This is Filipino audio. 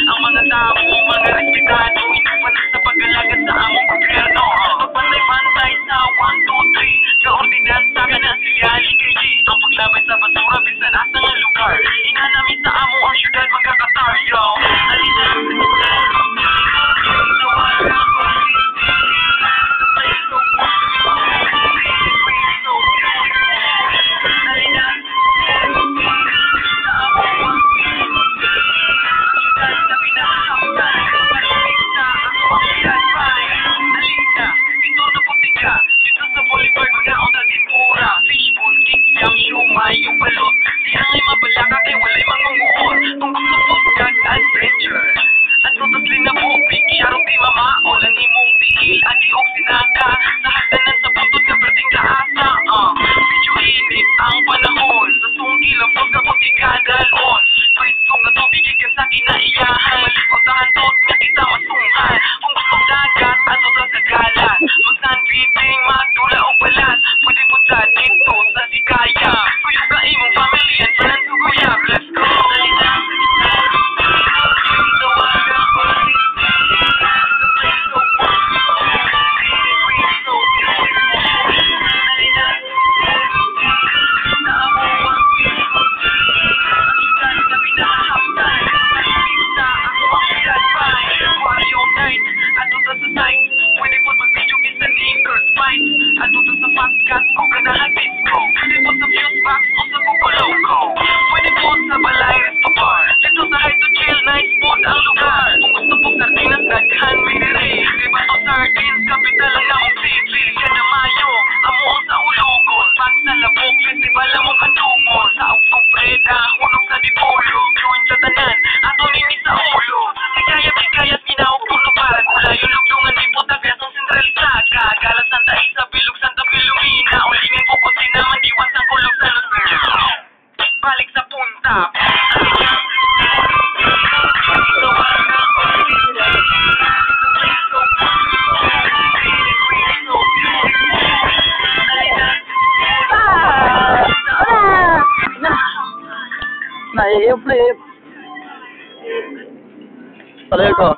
Ang mga tao, mga respetado, inupanas sa pag-alaga sa among gobyerno. Pagpantay-pantay sa 1, 2, 3, nga ordinansa ka na siya ligay. Ang paglabay sa basura, bisan asa nga lugar. Inanami sa amo ang syudad magkakatar, yo. Alina, yung balot, di angay mabalaka kay walay mangunguon. Kung gusto po kag adventure at tutusli na bubig, syarong di mamaol ang imong tiil, agi og sinaka sa hagdanan sa butod nga perding kaasa. Medyo init ang panahon, sa sunggi lambot na puti kadalon. Preskong nga tubig ikan sa kinaiyahan, malipot na hantot nga kita masunghan. Kung gusto dagat, ato sa sagalan, mag-sunbathing, magdula o balat, pwede po sa dito sa Sikaya. Family and friends who go, yeah, let's go. Nah, flip. Taleko.